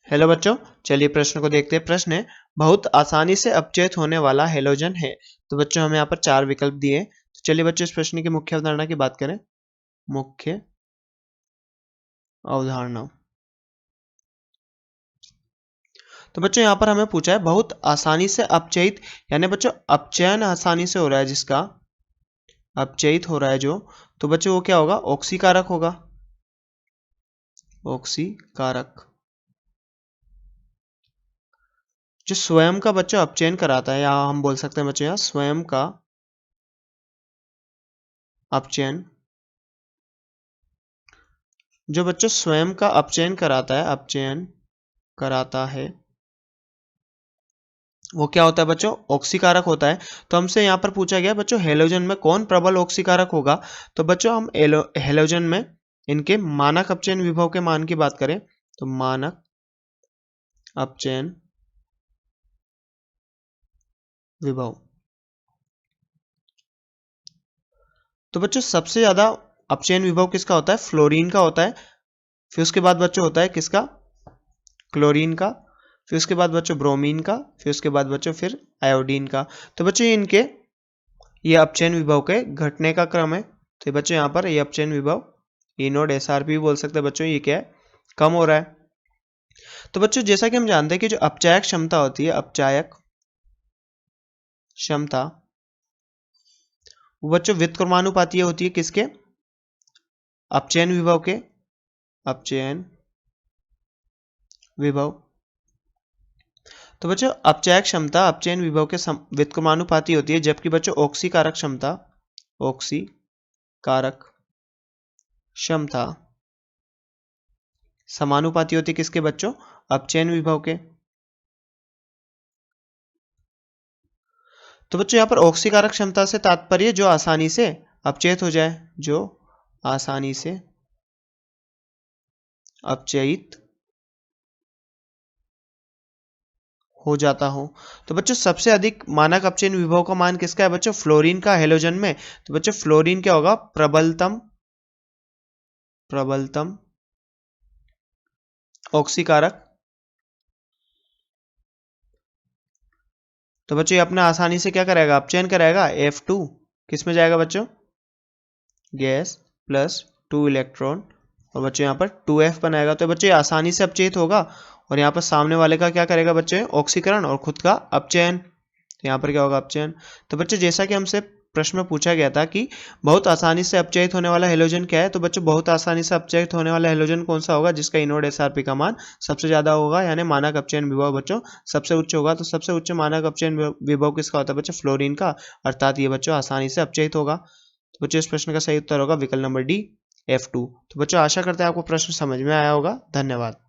Hello बच्चों, चलिए प्रश्न को देखते हैं। प्रश्न है, बहुत आसानी से अपचयित होने वाला हेलोजन है। तो बच्चों हमें यहाँ पर 4 विकल्प दिए। तो चलिए बच्चों इस प्रश्न की मुख्य अवधारणा की बात करें। मुख्य अवधारणा। तो बच्चों यहाँ पर हमें पूछा है बहुत आसानी से अपचयित, यानी बच्चों अपचयन आसानी से हो रहा है, जिसका अपचयित हो रहा है जो, तो बच्चों वो क्या होगा? ऑक्सीकारक होगा। ऑक्सीकारक जो स्वयं का बच्चों अपचयन कराता है, या हम बोल सकते हैं बच्चों यहाँ स्वयं का अपचयन, जो बच्चों स्वयं का अपचयन कराता है, अपचयन कराता है, वो क्या होता है बच्चों? ऑक्सीकारक होता है। तो हमसे यहाँ पर पूछा गया बच्चों हेलोजन में कौन प्रबल ऑक्सीकारक होगा। तो बच्चों हम हेलोजन में इनके मानक अपचयन विभव के मान की बात करें तो मानक अपचयन विभव, तो बच्चों सबसे ज्यादा अपचयन विभव किसका होता है? फ्लोरीन का होता है। फिर उसके बाद बच्चों होता है किसका? क्लोरीन का। फिर उसके बाद बच्चों ब्रोमीन का। फिर उसके बाद बच्चों फिर आयोडीन का। तो बच्चों इनके ये अपचयन विभव के घटने का क्रम है। तो बच्चों यहाँ पर ये अपचयन विभव ई नोड एसआरपी भी बोल सकते हैं बच्चों, ये क्या है? कम हो रहा है। तो बच्चों जैसा कि हम जानते हैं कि जो अपचायक क्षमता होती है, अपचायक क्षमता, वो बच्चों व्युत्क्रमानुपातीय होती है किसके? अपचयन विभव के। अपचयन विभव। तो बच्चों अपचायक क्षमता अपचयन विभव के व्युत्क्रमानुपाती होती है, जबकि बच्चों ऑक्सीकारक क्षमता, ऑक्सीकारक क्षमता समानुपाती होती है किसके बच्चों? अपचयन विभव के। तो बच्चों यहाँ पर ऑक्सीकारक क्षमता से तात्पर्य जो आसानी से अपचयित हो जाए, जो आसानी से अपचयित हो जाता हो। तो बच्चों सबसे अधिक मानक अपचयन विभव का मान किसका है बच्चों? फ्लोरीन का हेलोजन में। तो बच्चों फ्लोरीन क्या होगा? प्रबलतम प्रबलतम ऑक्सीकारक। तो बच्चों ये अपना आसानी से क्या करेगा? अपचयन करेगा। F2 किस में जाएगा बच्चों? गैस प्लस 2 इलेक्ट्रॉन, और बच्चों यहाँ पर 2F बनाएगा। तो बच्चों ये आसानी से अपचयित होगा, और यहाँ पर सामने वाले का क्या करेगा बच्चों? ऑक्सीकरण और खुद का अपचयन। तो यहाँ पर क्या होगा? अपचयन। तो बच्चों जैसा कि हमसे प्रश्न में पूछा गया था कि बहुत आसानी से अपचयित होने वाला हेलोजन क्या है, तो बच्चों बहुत आसानी से अपचयित होने वाला हेलोजन कौन सा होगा? जिसका इनोड एसआरपी का मान सबसे ज्यादा होगा, यानी मानक अपचयन विभव बच्चों सबसे उच्च होगा। तो सबसे उच्च मानक अपचयन विभव किसका होता है बच्चों? फ्लोरीन का, अर्थात ये बच्चों आसानी से अपचयित होगा। तो बच्चों इस प्रश्न का सही उत्तर होगा विकल्प नंबर डी, F2। तो बच्चों आशा करते हैं आपको प्रश्न समझ में आया होगा। धन्यवाद।